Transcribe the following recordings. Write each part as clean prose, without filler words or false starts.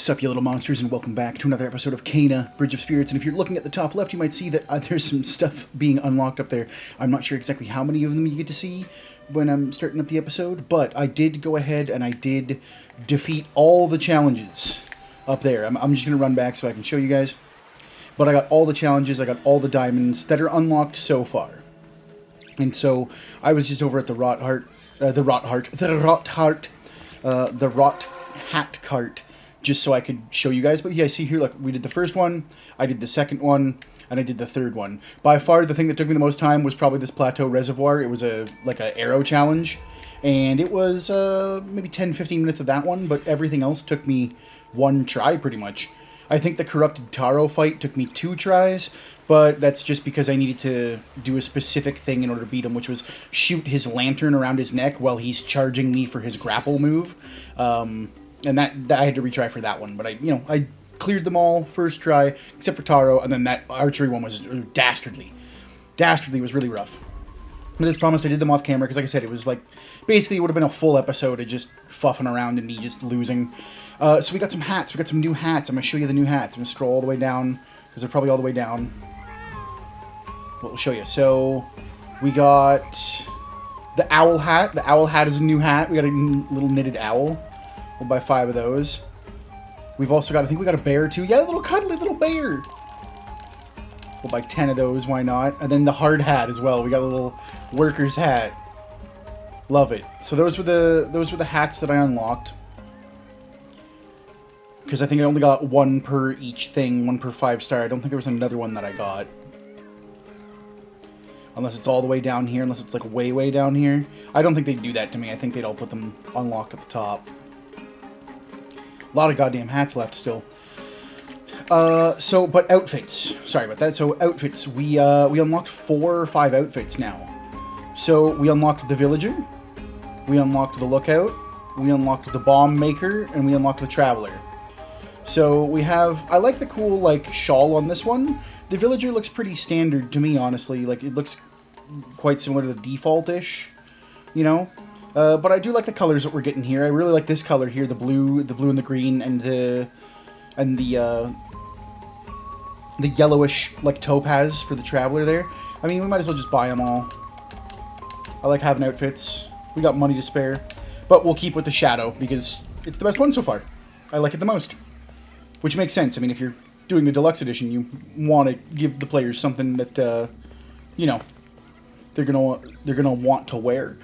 Sup, you little monsters, and welcome back to another episode of Kana, Bridge of Spirits. And if you're looking at the top left, you might see that there's some stuff being unlocked up there. I'm not sure exactly how many of them you get to see when I'm starting up the episode, but I did go ahead and I did defeat all the challenges up there. I'm just going to run back so I can show you guys. But I got all the challenges, I got all the diamonds that are unlocked so far. And so I was just over at the Rot Hat Cart, just so I could show you guys. But yeah, see here, look, we did the first one, I did the second one, and I did the third one. By far, the thing that took me the most time was probably this Plateau Reservoir. It was like an arrow challenge, and it was maybe 10-15 minutes of that one, but everything else took me one try, pretty much. I think the Corrupted Taro fight took me 2 tries, but that's just because I needed to do a specific thing in order to beat him, which was shoot his lantern around his neck while he's charging me for his grapple move. And that I had to retry for that one, but I cleared them all first try, except for Taro, and then that archery one was dastardly. Dastardly was really rough. But as promised, I did them off camera, because like I said, it was like, basically it would have been a full episode of just fuffing around and me just losing. So we got some hats, we got some new hats. I'm going to show you the new hats. I'm going to scroll all the way down, because they're probably all the way down. We'll show you. So, we got the owl hat. The owl hat is a new hat. We got a little knitted owl. We'll buy 5 of those. We've also got, I think we got a bear too. Yeah, a little cuddly little bear. We'll buy 10 of those, why not? And then the hard hat as well. We got a little worker's hat. Love it. So those were the hats that I unlocked. Because I think I only got 1 per each thing, 1 per 5-star. I don't think there was another one that I got. Unless it's all the way down here, unless it's like way, way down here. I don't think they'd do that to me. I think they'd all put them unlocked at the top. A lot of goddamn hats left still. But outfits. Sorry about that. So outfits. We unlocked 4 or 5 outfits now. So we unlocked the Villager. We unlocked the Lookout. We unlocked the Bomb Maker. And we unlocked the Traveler. So we have... I like the cool, like, shawl on this one. The Villager looks pretty standard to me, honestly. Like, it looks quite similar to the default-ish, you know? But I do like the colors that we're getting here. I really like this color here, the blue and the green, and the yellowish, like, topaz for the Traveler there. I mean, we might as well just buy them all. I like having outfits. We got money to spare. But we'll keep with the Shadow, because it's the best one so far. I like it the most. Which makes sense. I mean, if you're doing the deluxe edition, you want to give the players something that, you know, they're gonna want to wear.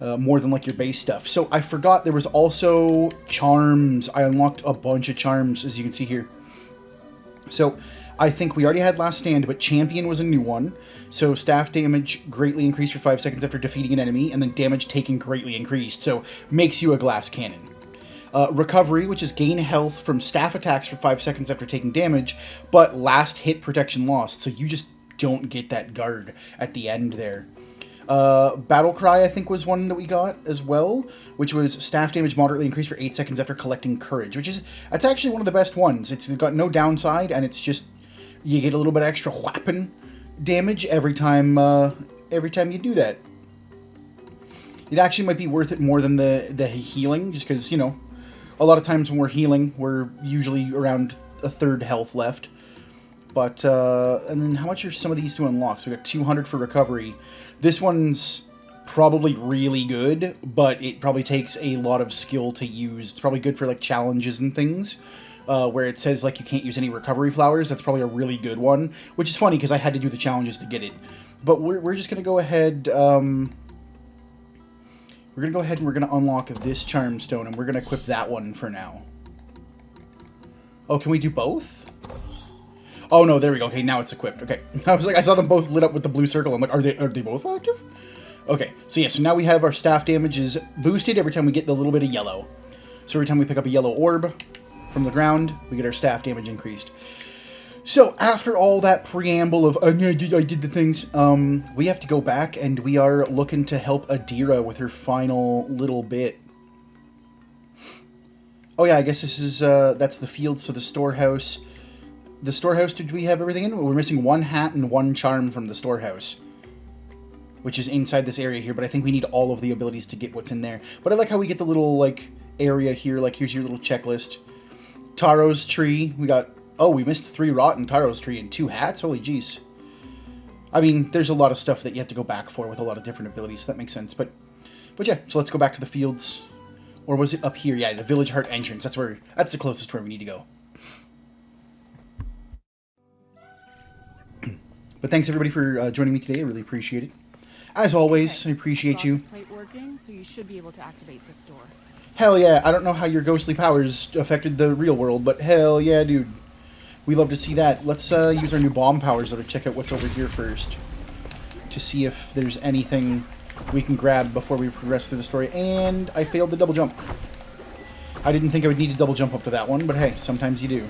More than like your base stuff. So I forgot there was also charms. I unlocked a bunch of charms, as you can see here. So I think we already had Last Stand, but Champion was a new one. So staff damage greatly increased for 5 seconds after defeating an enemy, and then damage taken greatly increased. So makes you a glass cannon. Recovery, which is gain health from staff attacks for 5 seconds after taking damage, but last hit protection lost. So you just don't get that guard at the end there. Battle Cry, I think, was one that we got as well, which was staff damage moderately increased for 8 seconds after collecting courage, that's actually one of the best ones. It's got no downside, and it's just, you get a little bit extra whapping damage every time you do that. It actually might be worth it more than the healing, just because, you know, a lot of times when we're healing, we're usually around a third health left. But, and then how much are some of these to unlock? So we got 200 for recovery. This one's probably really good, but it probably takes a lot of skill to use. It's probably good for, like, challenges and things, where it says, like, you can't use any recovery flowers. That's probably a really good one, which is funny because I had to do the challenges to get it. But we're just going to go ahead, we're going to go ahead and we're going to unlock this charm stone, and we're going to equip that one for now. Oh, can we do both? Oh, no, there we go. Okay, now it's equipped. Okay. I was like, I saw them both lit up with the blue circle. I'm like, are they both active? Okay, so yeah, so now we have our staff damage is boosted every time we get the little bit of yellow. So every time we pick up a yellow orb from the ground, we get our staff damage increased. So after all that preamble of, I did the things, we have to go back, and we are looking to help Adira with her final little bit. Oh yeah, I guess this is, that's the field, so the storehouse. The storehouse, did we have everything in? We're missing 1 hat and 1 charm from the storehouse, which is inside this area here, but I think we need all of the abilities to get what's in there. But I like how we get the little, like, area here, like, here's your little checklist. Taro's tree. We got... Oh, we missed 3 rotten Taro's tree and 2 hats? Holy jeez. I mean, there's a lot of stuff that you have to go back for with a lot of different abilities, so that makes sense. But yeah, so let's go back to the fields. Or was it up here? Yeah, the Village Heart entrance. That's the closest where we need to go. But thanks everybody for joining me today. I really appreciate it. As always, I appreciate you. Plate working, so you should be able to activate this door. Hell yeah, I don't know how your ghostly powers affected the real world, but hell yeah, dude. We love to see that. Let's use our new bomb powers though to check out what's over here first. To see if there's anything we can grab before we progress through the story. And I failed the double jump. I didn't think I would need to double jump up to that one, but hey, sometimes you do.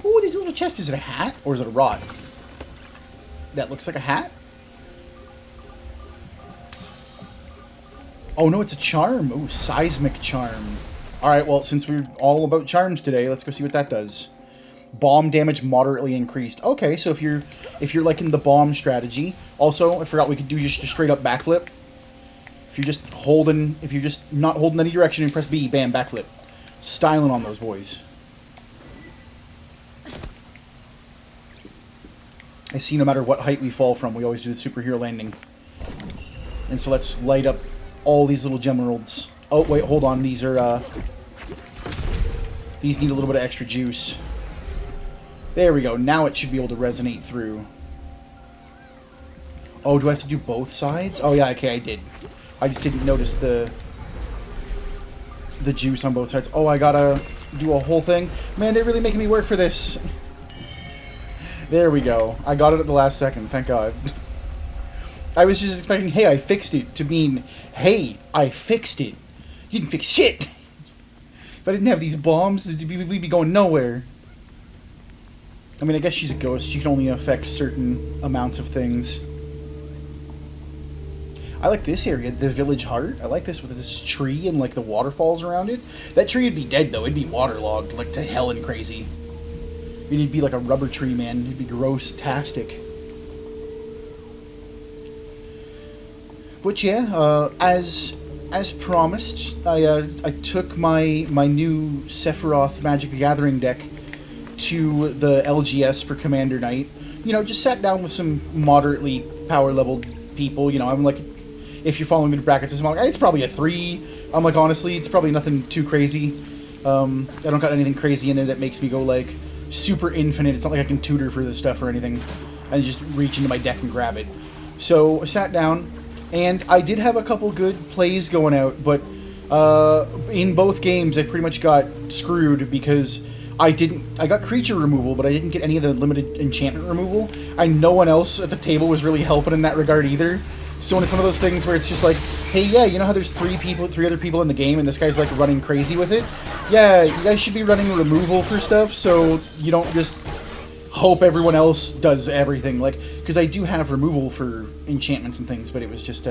Oh, there's a little chest. Is it a hat or is it a rod? That looks like a hat? Oh no, it's a charm. Ooh, seismic charm. Alright, well, since we're all about charms today, let's go see what that does. Bomb damage moderately increased. Okay, so if you're liking the bomb strategy. Also, I forgot we could do just a straight up backflip. If you're just not holding any direction and press B, bam, backflip. Styling on those boys. I see no matter what height we fall from, we always do the superhero landing. And so let's light up all these little gemeralds. Oh, wait, hold on. These are, these need a little bit of extra juice. There we go. Now it should be able to resonate through. Oh, do I have to do both sides? Oh, yeah, okay, I did. I just didn't notice the juice on both sides. Oh, I gotta do a whole thing? Man, they're really making me work for this. There we go. I got it at the last second, thank God. I was just expecting, hey, I fixed it, to mean, hey, I fixed it. You didn't fix shit! If I didn't have these bombs, we'd be going nowhere. I mean, I guess she's a ghost. She can only affect certain amounts of things. I like this area, the Village Heart. I like this with this tree and, like, the waterfalls around it. That tree would be dead, though. It'd be waterlogged, like, to hell and crazy. It'd be like a rubber tree, man. It'd be gross-tastic. But yeah, as promised, I took my new Sephiroth Magic the Gathering deck to the LGS for Commander Night. You know, just sat down with some moderately power-leveled people. You know, I'm like, if you're following the brackets, I'm like, it's probably a 3. I'm like, honestly, it's probably nothing too crazy. I don't got anything crazy in it that makes me go, like, super infinite. It's not like I can tutor for this stuff or anything and just reach into my deck and grab it. So I sat down, and I did have a couple good plays going out, but in both games I pretty much got screwed because I got creature removal, but I didn't get any of the limited enchantment removal, and no one else at the table was really helping in that regard either. So when it's one of those things where it's just like, hey, yeah, you know how there's 3 other people in the game, and this guy's like running crazy with it? Yeah, you guys should be running removal for stuff, so you don't just hope everyone else does everything. Like, because I do have removal for enchantments and things, but it was just,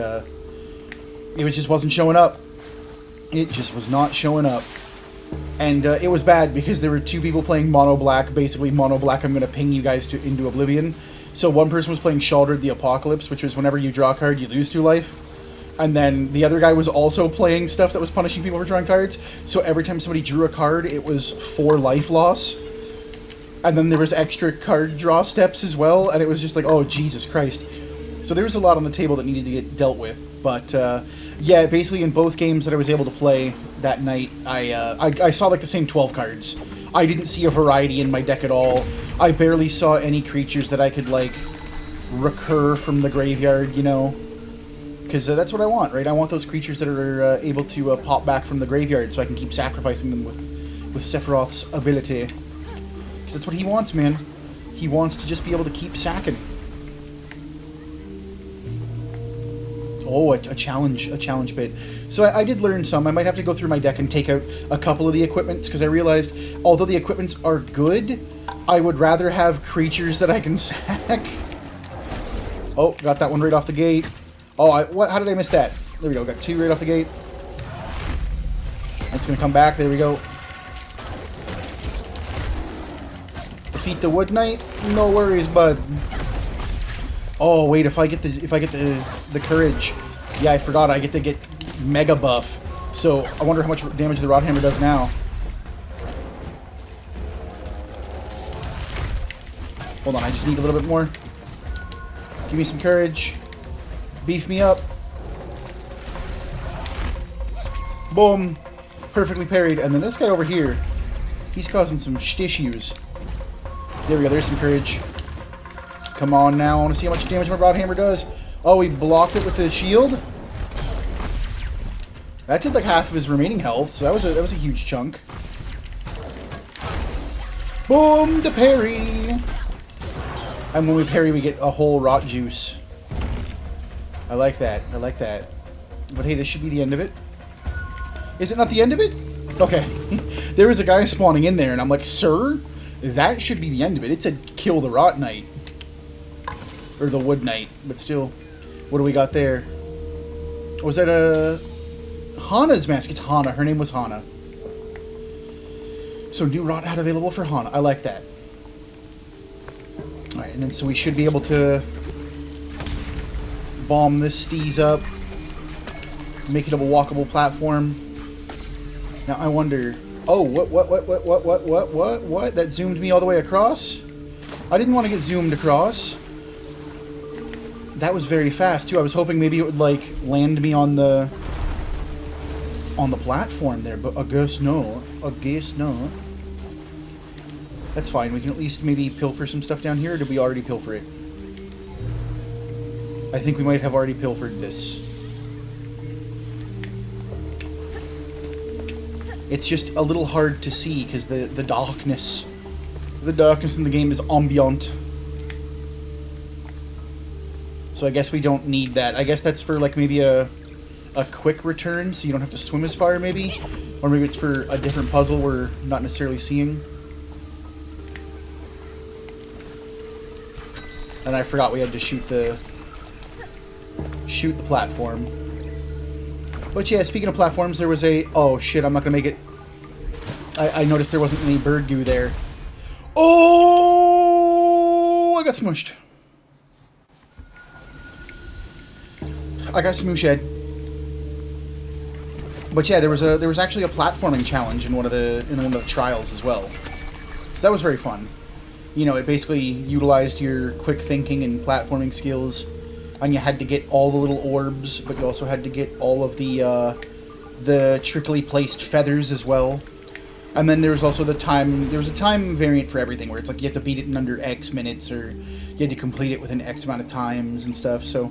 wasn't showing up. It just was not showing up. And it was bad because there were 2 people playing mono black. Basically, mono black, I'm going to ping you guys into oblivion. So one person was playing Shaldred the Apocalypse, which was whenever you draw a card, you lose 2 life. And then the other guy was also playing stuff that was punishing people for drawing cards. So every time somebody drew a card, it was 4 life loss. And then there was extra card draw steps as well. And it was just like, oh, Jesus Christ. So there was a lot on the table that needed to get dealt with. But, yeah, basically in both games that I was able to play that night, I saw like the same 12 cards. I didn't see a variety in my deck at all. I barely saw any creatures that I could, like, recur from the graveyard, you know? Because that's what I want, right? I want those creatures that are able to pop back from the graveyard so I can keep sacrificing them with Sephiroth's ability. Because that's what he wants, man. He wants to just be able to keep sacking. Oh, a challenge bit. So I did learn some. I might have to go through my deck and take out a couple of the equipments, because I realized, although the equipments are good, I would rather have creatures that I can sack. Oh, got that one right off the gate. Oh, how did I miss that? There we go, got 2 right off the gate. It's gonna come back, there we go. Defeat the Wood Knight? No worries, bud. Oh wait, if I get the courage, yeah, I forgot I get to get mega buff. So I wonder how much damage the rod hammer does now. Hold on, I just need a little bit more. Give me some courage. Beef me up. Boom. Perfectly parried. And then this guy over here, he's causing some issues. There we go, there's some courage. Come on now, I want to see how much damage my rod hammer does. Oh, he blocked it with the shield? That did like half of his remaining health, so that was a huge chunk. Boom! The parry! And when we parry, we get a whole rot juice. I like that. I like that. But hey, this should be the end of it. Is it not the end of it? Okay. There was a guy spawning in there, and I'm like, sir, that should be the end of it. It said kill the rot knight. Or the wood knight. But still, what do we got there? Was that a... Hana's mask. It's Hana. Her name was Hana. So new rot hat available for Hana. I like that. Alright, and then so we should be able to bomb this steez up. Make it a walkable platform. Now I wonder... Oh, what? That zoomed me all the way across? I didn't want to get zoomed across. That was very fast, too. I was hoping maybe it would, like, land me on the platform there, but I guess no. I guess no. That's fine. We can at least maybe pilfer some stuff down here, or did we already pilfer it? I think we might have already pilfered this. It's just a little hard to see because the darkness in the game is ambient. So I guess we don't need that. I guess that's for like maybe a quick return, so you don't have to swim as far, maybe, or maybe it's for a different puzzle we're not necessarily seeing. And I forgot we had to shoot the platform. But yeah, speaking of platforms, there was a... Oh shit, I'm not gonna make it. I noticed there wasn't any bird goo there. Oh! I got smushed. I got smooshed. But yeah, there was actually a platforming challenge in one of the trials as well. So that was very fun. You know, it basically utilized your quick thinking and platforming skills, and you had to get all the little orbs, but you also had to get all of the trickily placed feathers as well. And then there was also a time variant for everything, where it's like you have to beat it in under X minutes, or you had to complete it within X amount of times and stuff, so...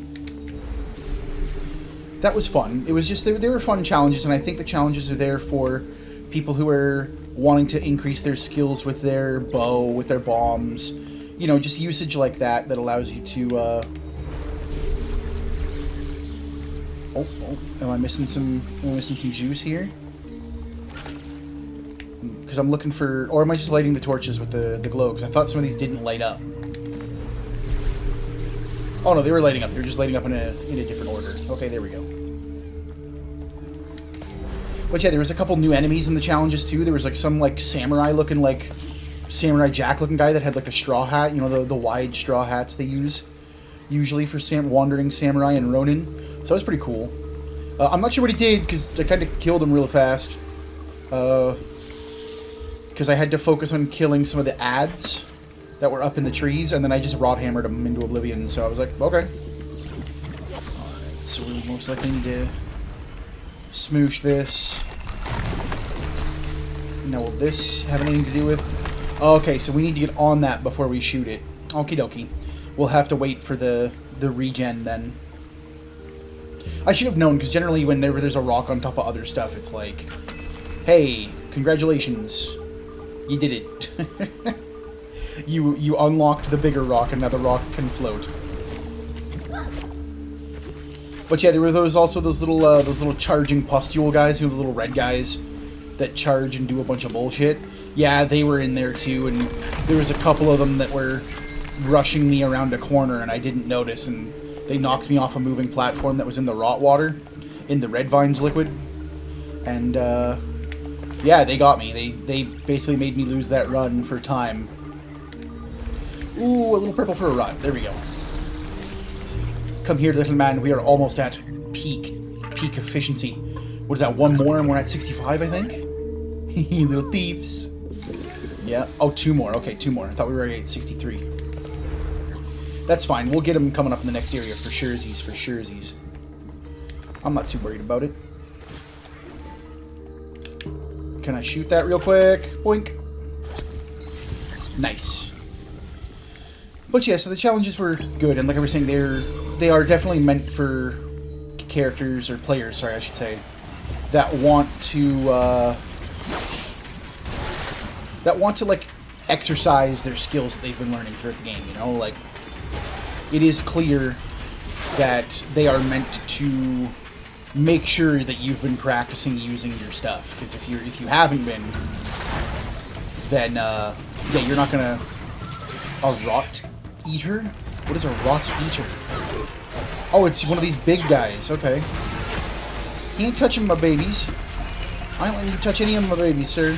That was fun. It was just, they were fun challenges, and I think the challenges are there for people who are wanting to increase their skills with their bow, with their bombs. You know, just usage like that allows you to, Oh, am I missing some juice here? Because I'm looking for... Or am I just lighting the torches with the glow? Because I thought some of these didn't light up. Oh no, they were lighting up. They were just lighting up in a different order. Okay, there we go. But yeah, there was a couple new enemies in the challenges too. There was like some like samurai looking, like Samurai Jack looking guy that had like the straw hat. You know, the wide straw hats they use usually for wandering samurai and ronin. So that was pretty cool. I'm not sure what he did because I kind of killed him real fast. Because I had to focus on killing some of the ads that were up in the trees, and then I just rod hammered them into oblivion. So I was like, okay. Alright, so we most likely need to smoosh this. Now, will this have anything to do with... Okay, so we need to get on that before we shoot it. Okie dokie. We'll have to wait for the regen then. I should have known, because generally whenever there's a rock on top of other stuff, it's like, hey, congratulations. You did it. You unlocked the bigger rock, and now the rock can float. But yeah, there were those little charging pustule guys, you know, the little red guys that charge and do a bunch of bullshit. Yeah, they were in there too, and there was a couple of them that were rushing me around a corner, and I didn't notice, and they knocked me off a moving platform that was in the rot water, in the red vines liquid, and yeah, they got me. They basically made me lose that run for time. Ooh, a little purple for a run. There we go. Come here, little man. We are almost at peak efficiency. What is that, one more and we're at 65, I think? Little thieves. Yeah. Oh, two more. Okay, two more. I thought we were already at 63. That's fine. We'll get them coming up in the next area for surezies, for surezies. I'm not too worried about it. Can I shoot that real quick? Boink. Nice. But yeah, so the challenges were good, and like I was saying, they are definitely meant for characters, or players, sorry, I should say, that want to like exercise their skills that they've been learning throughout the game. You know, like it is clear that they are meant to make sure that you've been practicing using your stuff. Because if you haven't been, then yeah, you're not gonna. A rot eater? What is a rot eater? Oh, it's one of these big guys. Okay. He ain't touching my babies. I ain't letting you touch any of my babies, sir.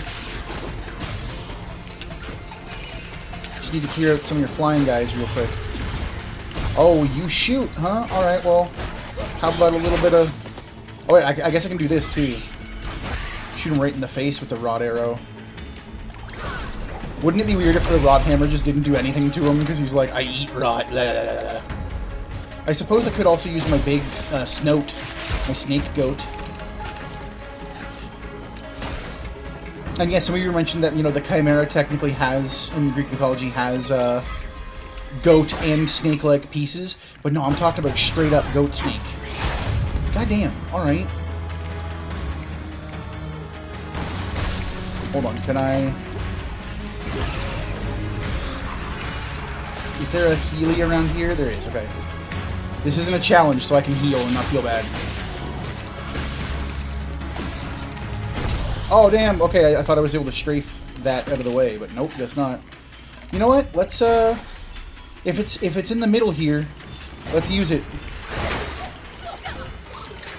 Just need to clear out some of your flying guys real quick. Oh, you shoot, huh? Alright, well, how about a little bit of... Oh, wait, I guess I can do this, too. Shoot him right in the face with the rod arrow. Wouldn't it be weird if the rod hammer just didn't do anything to him because he's like, I eat rot, blah, blah, blah, blah. I suppose I could also use my big snout, my snake goat. And yeah, some of you mentioned that, you know, the Chimera technically has, in Greek mythology, has goat and snake-like pieces. But no, I'm talking about straight-up goat snake. Goddamn, alright. Hold on, can I... Is there a Healy around here? There is, okay. This isn't a challenge, so I can heal and not feel bad. Oh, damn. Okay, I thought I was able to strafe that out of the way, but nope, that's not. You know what? Let's, if it's in the middle here, let's use it.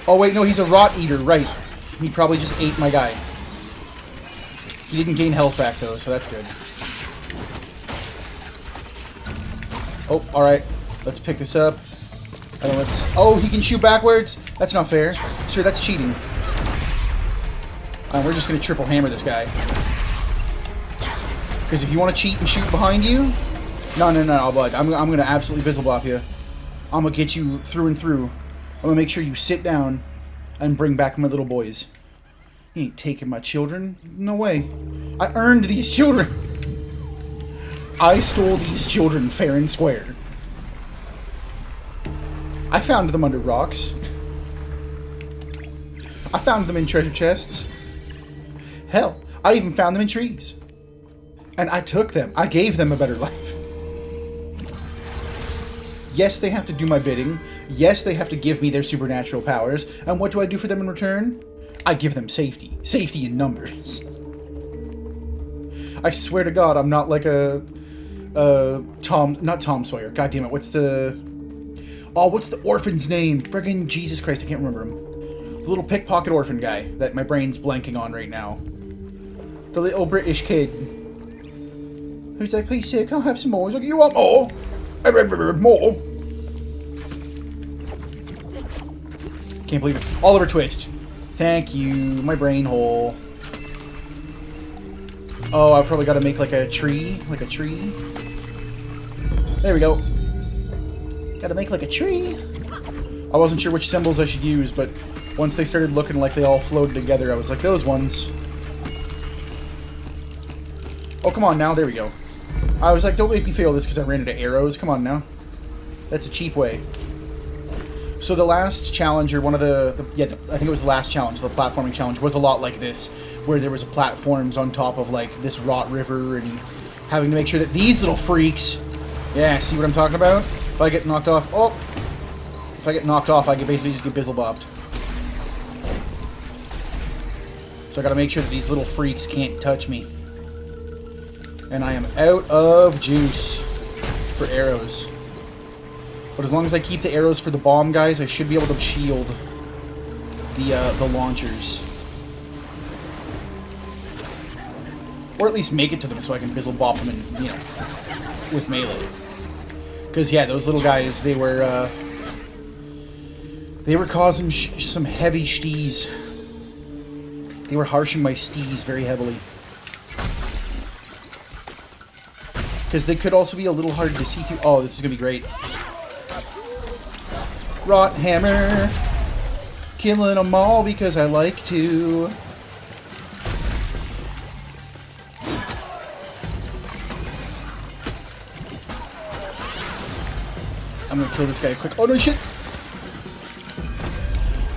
Oh, wait, no, he's a rot eater, right. He probably just ate my guy. He didn't gain health back, though, so that's good. Oh, alright. Let's pick this up. And then let's... Oh, he can shoot backwards? That's not fair. Sir, that's cheating. We're just going to triple hammer this guy. Because if you want to cheat and shoot behind you... No, bud. I'm going to absolutely visible off you. I'm going to get you through and through. I'm going to make sure you sit down and bring back my little boys. You ain't taking my children. No way. I earned these children. I stole these children fair and square. I found them under rocks. I found them in treasure chests. Hell, I even found them in trees. And I took them. I gave them a better life. Yes, they have to do my bidding. Yes, they have to give me their supernatural powers. And what do I do for them in return? I give them safety. Safety in numbers. I swear to God, I'm not like a... not Tom Sawyer. God damn it, what's the... Oh, what's the orphan's name? Friggin' Jesus Christ, I can't remember him. The little pickpocket orphan guy that my brain's blanking on right now. The little British kid. Who's like, please, sir, can I have some more? He's like, you want more? More? Can't believe it. Oliver Twist. Thank you. My brain hole. Oh, I've probably got to make like a tree. Like a tree. There we go. Gotta make like a tree. I wasn't sure which symbols I should use, but once they started looking like they all flowed together, I was like, those ones. Oh, come on now. There we go. I was like, don't make me fail this because I ran into arrows. Come on now. That's a cheap way. So the last challenge, or one of I think it was the last challenge, the platforming challenge, was a lot like this, where there was platforms on top of like this rot river and having to make sure that these little freaks, yeah, see what I'm talking about? If I get knocked off, if I get knocked off, I can basically just get bizzle-bopped. So I gotta make sure that these little freaks can't touch me. And I am out of juice for arrows. But as long as I keep the arrows for the bomb guys, I should be able to shield the launchers. Or at least make it to them so I can bizzle bop them in, you know, with melee. Because, yeah, those little guys, they were causing some heavy stees. They were harshing my steez very heavily. Because they could also be a little hard to see through. Oh, this is going to be great. Rot hammer. Killing them all because I like to. I'm going to kill this guy quick. Oh, no, shit.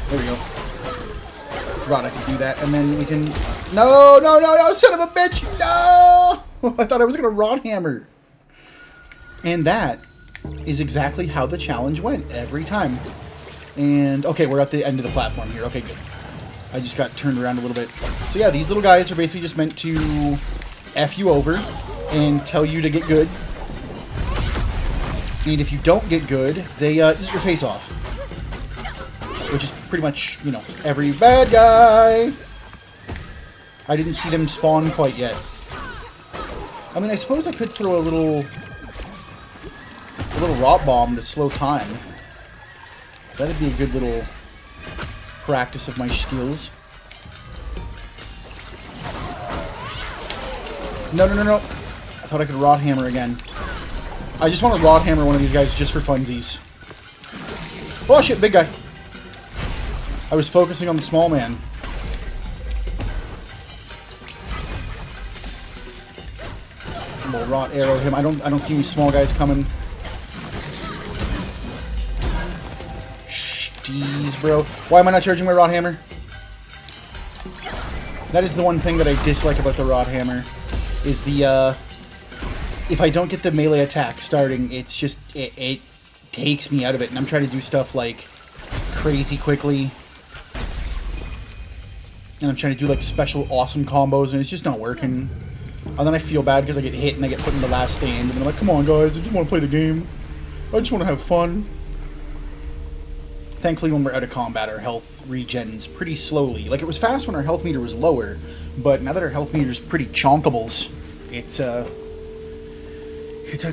There we go. I forgot I could do that. And then we can... No, no, no, no, son of a bitch. No! I thought I was going to rot hammer. And that is exactly how the challenge went every time. And, okay, we're at the end of the platform here. Okay, good. I just got turned around a little bit. So yeah, these little guys are basically just meant to F you over and tell you to get good. And if you don't get good, they eat your face off. Which is pretty much, you know, every bad guy. I didn't see them spawn quite yet. I mean, I suppose I could throw a little rot bomb to slow time. That'd be a good little practice of my skills. No, no, no, no. I thought I could rot hammer again. I just want to rot hammer one of these guys just for funsies. Oh shit, big guy. I was focusing on the small man. We'll rot arrow him. I don't see any small guys coming. Jeez, bro. Why am I not charging my rod hammer? That is the one thing that I dislike about the rod hammer. Is the, if I don't get the melee attack starting, it's just, it takes me out of it. And I'm trying to do stuff like crazy quickly. And I'm trying to do like special awesome combos, and it's just not working. And then I feel bad because I get hit and I get put in the last stand. And I'm like, come on guys, I just want to play the game. I just want to have fun. Thankfully, when we're out of combat, our health regens pretty slowly. Like, it was fast when our health meter was lower, but now that our health meter is pretty chonkables, it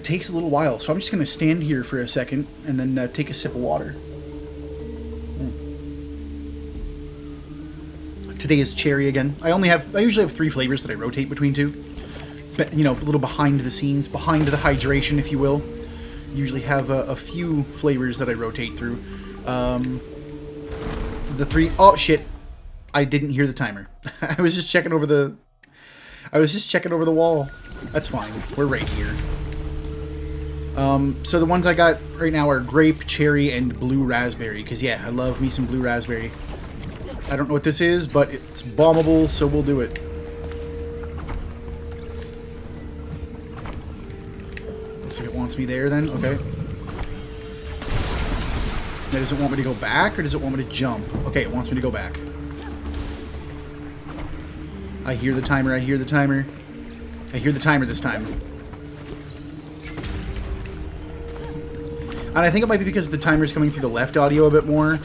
takes a little while. So I'm just going to stand here for a second and then take a sip of water. Today is cherry again. I usually have 3 flavors that I rotate between 2. But, you know, a little behind the scenes, behind the hydration, if you will. Usually have a few flavors that I rotate through. The 3... Oh, shit. I didn't hear the timer. I was just checking over the wall. That's fine. We're right here. So the ones I got right now are grape, cherry, and blue raspberry. Because, yeah, I love me some blue raspberry. I don't know what this is, but it's bombable, so we'll do it. Looks like it wants me there, then. Okay. Now, does it want me to go back, or does it want me to jump? Okay, it wants me to go back. I hear the timer, I hear the timer. I hear the timer this time. And I think it might be because the timer's coming through the left audio a bit more,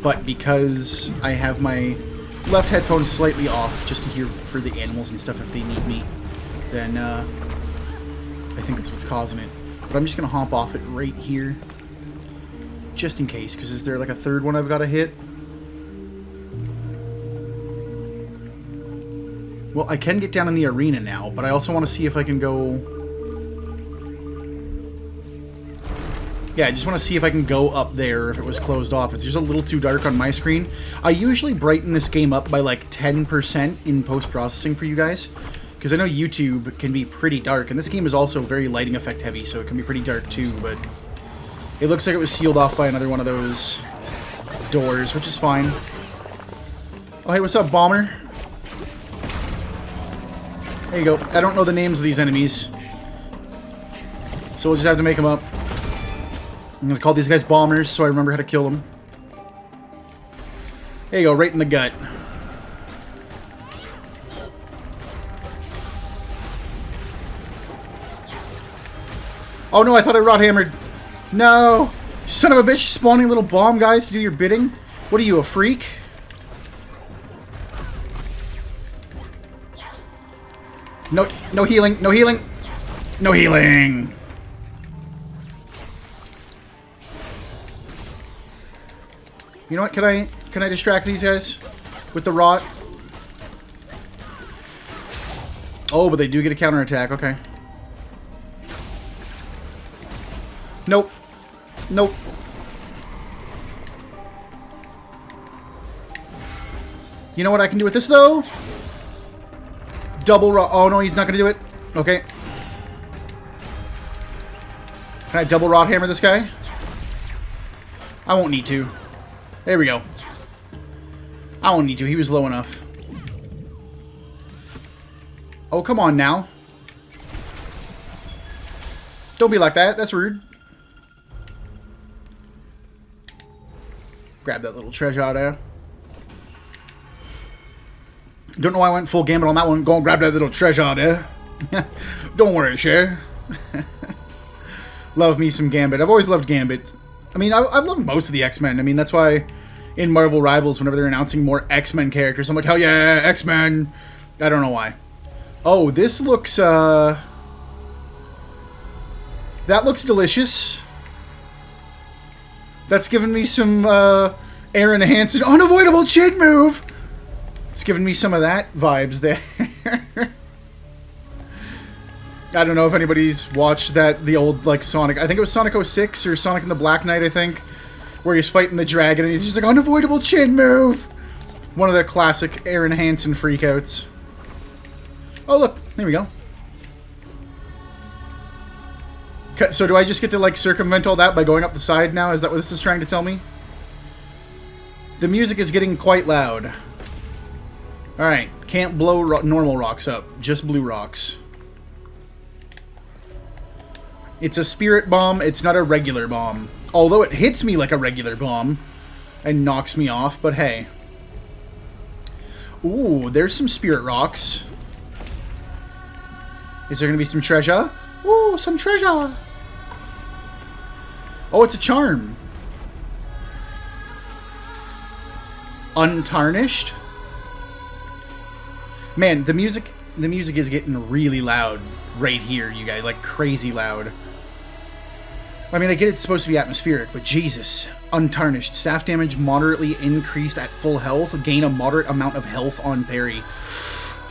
but because I have my left headphone slightly off, just to hear for the animals and stuff if they need me, then I think that's what's causing it. But I'm just going to hop off it right here. Just in case, because is there like a third one I've got to hit? Well, I can get down in the arena now, but I also want to see if I can go... Yeah, I just want to see if I can go up there if it was closed off. It's just a little too dark on my screen. I usually brighten this game up by like 10% in post-processing for you guys, because I know YouTube can be pretty dark, and this game is also very lighting effect heavy, so it can be pretty dark too, but... It looks like it was sealed off by another one of those doors, which is fine. Oh, hey, what's up, Bomber? There you go. I don't know the names of these enemies, so we'll just have to make them up. I'm going to call these guys Bombers so I remember how to kill them. There you go, right in the gut. Oh no, I thought I rot hammered. No! You son of a bitch, spawning little bomb guys to do your bidding? What are you, a freak? No, no healing, no healing! No healing! You know what, can I distract these guys? With the rot? Oh, but they do get a counterattack. Okay. Nope. Nope. You know what I can do with this, though? Double rod. Oh, no, he's not going to do it. Okay. Can I double rod hammer this guy? I won't need to. There we go. I won't need to. He was low enough. Oh, come on now. Don't be like that. That's rude. Grab that little treasure out there. Don't know why I went full gambit on that one. Go and grab that little treasure out there. Don't worry, Cher. Love me some Gambit. I've always loved Gambit. I mean, I've loved most of the X-Men. I mean, that's why in Marvel Rivals, whenever they're announcing more X-Men characters, I'm like, hell yeah, X-Men. I don't know why. Oh, this looks, that looks delicious. That's giving me some, Aaron Hansen unavoidable chin move. It's giving me some of that vibes there. I don't know if anybody's watched the old, like, Sonic. I think it was Sonic 06 or Sonic and the Black Knight, I think. Where he's fighting the dragon and he's just like, unavoidable chin move! One of the classic Aaron Hansen freakouts. Oh, look. There we go. Okay, so do I just get to, like, circumvent all that by going up the side now? Is that what this is trying to tell me? The music is getting quite loud. Alright. Can't blow normal rocks up. Just blue rocks. It's a spirit bomb. It's not a regular bomb. Although it hits me like a regular bomb and knocks me off, but hey. Ooh, there's some spirit rocks. Is there going to be some treasure? Ooh, some treasure. Oh, it's a charm. Untarnished. Man, the music is getting really loud right here, you guys. Like, crazy loud. I mean, I get it's supposed to be atmospheric, but Jesus. Untarnished. Staff damage moderately increased at full health. Gain a moderate amount of health on parry.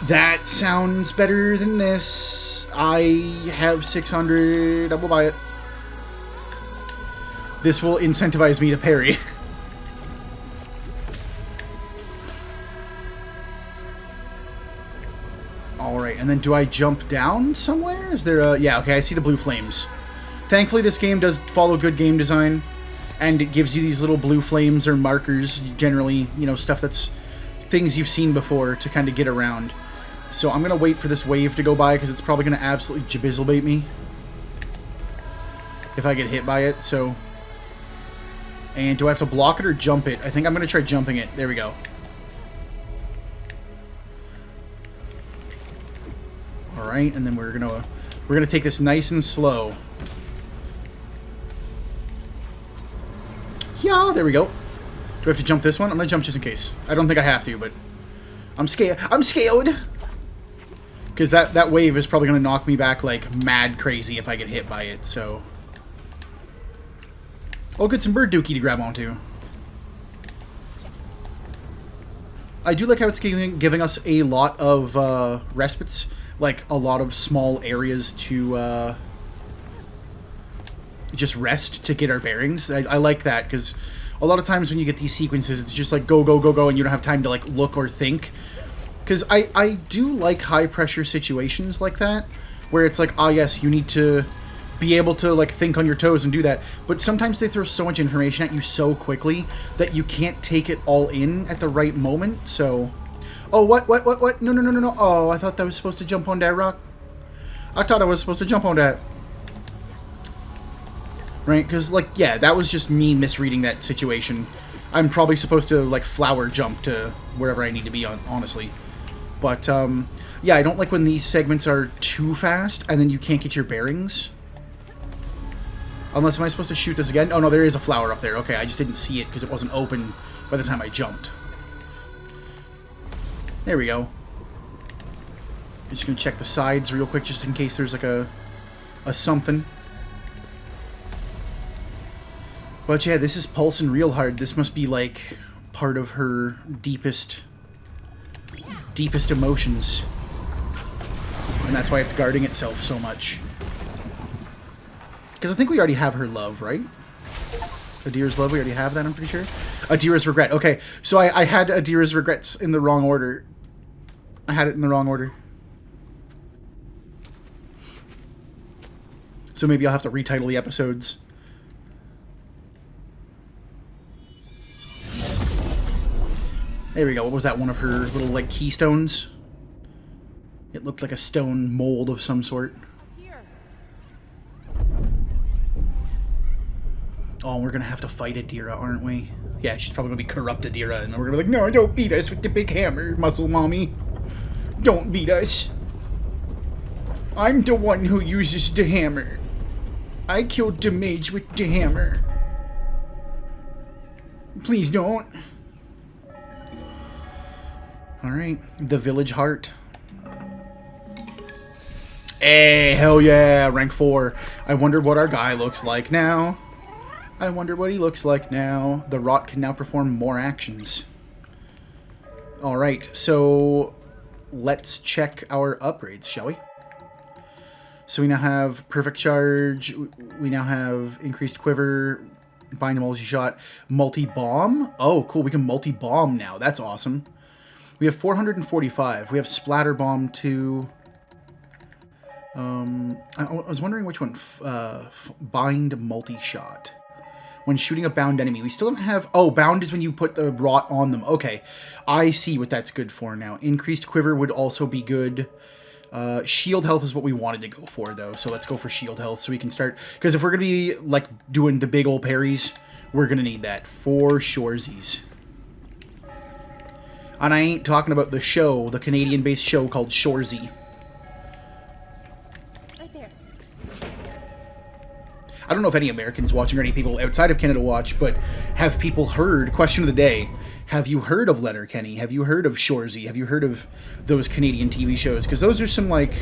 That sounds better than this. I have 600. I will buy it. This will incentivize me to parry. Alright, and then do I jump down somewhere? Is there a... Yeah, okay, I see the blue flames. Thankfully, this game does follow good game design, and it gives you these little blue flames or markers, generally, you know, stuff that's things you've seen before to kind of get around. So I'm going to wait for this wave to go by, because it's probably going to absolutely jabizzlebait me if I get hit by it, so... And do I have to block it or jump it? I think I'm going to try jumping it. There we go. Alright, and then we're gonna take this nice and slow. Yeah, there we go. Do I have to jump this one? I'm gonna jump just in case. I don't think I have to, but I'm scared. I'm scared! Because that wave is probably gonna knock me back like mad crazy if I get hit by it, so... Oh, good, some bird dookie to grab onto. I do like how it's giving us a lot of respites. Like, a lot of small areas to just rest to get our bearings. I like that, because a lot of times when you get these sequences, it's just like go, go, go, go, and you don't have time to, like, look or think. Because I do like high-pressure situations like that, where it's like, ah, yes, you need to be able to, like, think on your toes and do that. But sometimes they throw so much information at you so quickly that you can't take it all in at the right moment, so... Oh, what? No, no, no, no, no. Oh, I thought that was supposed to jump on that rock. I thought I was supposed to jump on that. Right? Because, like, yeah, that was just me misreading that situation. I'm probably supposed to, like, flower jump to wherever I need to be, honestly. But, yeah, I don't like when these segments are too fast and then you can't get your bearings. Unless, am I supposed to shoot this again? Oh, no, there is a flower up there. Okay, I just didn't see it because it wasn't open by the time I jumped. There we go. I'm just gonna check the sides real quick just in case there's like a something. But yeah, this is pulsing real hard. This must be like part of her deepest emotions. and that's why it's guarding itself so much. Because I think we already have her love, right? Adira's love, we already have that, I'm pretty sure. Adira's regret. Okay, so I had Adira's regrets in the wrong order. I had it in the wrong order. So maybe I'll have to retitle the episodes. There we go. What was that? One of her little, like, keystones? It looked like a stone mold of some sort. Here. Oh, we're gonna have to fight Adira, aren't we? Yeah, she's probably gonna be corrupt Adira, and we're gonna be like, no, don't beat us with the big hammer, muscle mommy. Don't beat us. I'm the one who uses the hammer. I killed the mage with the hammer. Please don't. Alright, the village heart. Hey, hell yeah, rank 4. I wonder what our guy looks like now. I wonder what he looks like now. The rot can now perform more actions. Alright, so let's check our upgrades, shall we? So we now have perfect charge, we now have increased quiver, bind multi-shot, multi-bomb. Oh, cool, we can multi-bomb now. That's awesome. We have 445. We have splatter bomb too. I was wondering which one. Bind multi-shot. When shooting a bound enemy. We still don't have... Oh, bound is when you put the rot on them. Okay. I see what that's good for now. Increased quiver would also be good. Shield health is what we wanted to go for, though. So let's go for shield health so we can start... Because if we're going to be, like, doing the big old parries, we're going to need that for shoresies. And I ain't talking about the show, the Canadian-based show called Shoresy. Right there. I don't know if any Americans watching or any people outside of Canada watch, but have people heard, question of the day, have you heard of Letterkenny? Have you heard of Shoresy? Have you heard of those Canadian TV shows? Because those are some, like...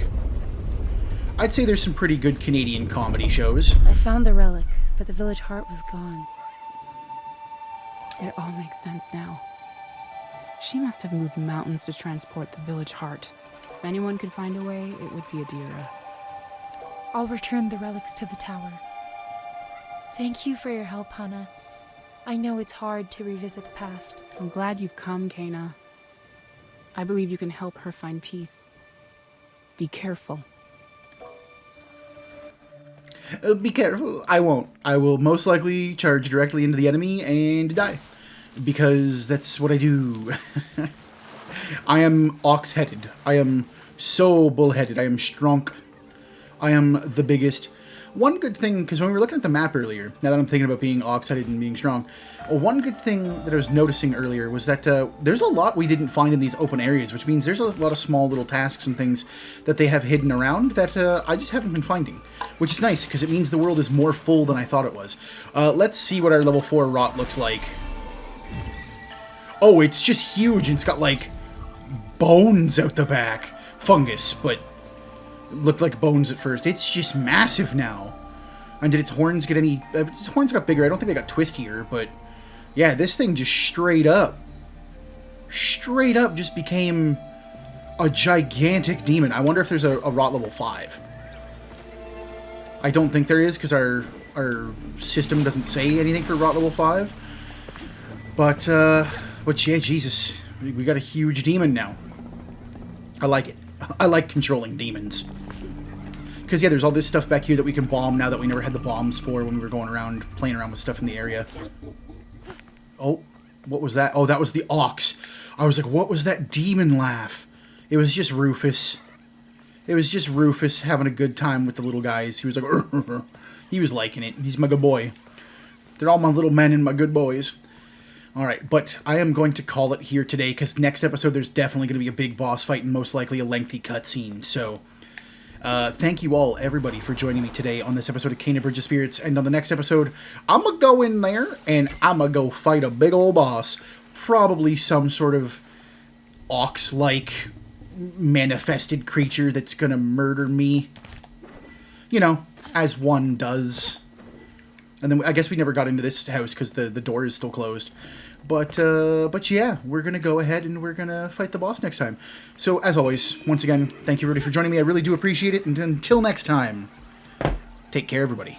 I'd say there's some pretty good Canadian comedy shows. I found the relic, but the village heart was gone. It all makes sense now. She must have moved mountains to transport the village heart. If anyone could find a way, it would be Adira. I'll return the relics to the tower. Thank you for your help, Hannah. I know it's hard to revisit the past. I'm glad you've come, Kana. I believe you can help her find peace. Be careful. Be careful. I won't. I will most likely charge directly into the enemy and die. Because that's what I do. I am ox-headed. I am so bull-headed. I am strong. I am the biggest. One good thing, because when we were looking at the map earlier, now that I'm thinking about being ox-headed and being strong, one good thing that I was noticing earlier was that there's a lot we didn't find in these open areas, which means there's a lot of small little tasks and things that they have hidden around that I just haven't been finding. Which is nice, because it means the world is more full than I thought it was. Let's see what our level 4 rot looks like. Oh, it's just huge, and it's got, like, bones out the back. Fungus, but looked like bones at first. It's just massive now. And did its horns get any... its horns got bigger. I don't think they got twistier, but... Yeah, this thing just straight up just became a gigantic demon. I wonder if there's a rot level 5. I don't think there is, because our system doesn't say anything for rot level 5. But yeah, Jesus. We got a huge demon now. I like it. I like controlling demons. Because, yeah, there's all this stuff back here that we can bomb now that we never had the bombs for when we were going around, playing around with stuff in the area. Oh, what was that? Oh, that was the ox. I was like, what was that demon laugh? It was just Rufus. It was just Rufus having a good time with the little guys. He was like, he was liking it. He's my good boy. They're all my little men and my good boys. Alright, but I am going to call it here today, because next episode there's definitely going to be a big boss fight and most likely a lengthy cutscene. So, thank you all, everybody, for joining me today on this episode of Kena Bridge of Spirits. And on the next episode, I'm going to go in there and I'm going to go fight a big old boss. Probably some sort of ox-like manifested creature that's going to murder me. You know, as one does. And then I guess we never got into this house because the door is still closed. But yeah, we're gonna go ahead and we're gonna fight the boss next time. So as always, once again, thank you everybody for joining me. I really do appreciate it. And until next time, take care, everybody.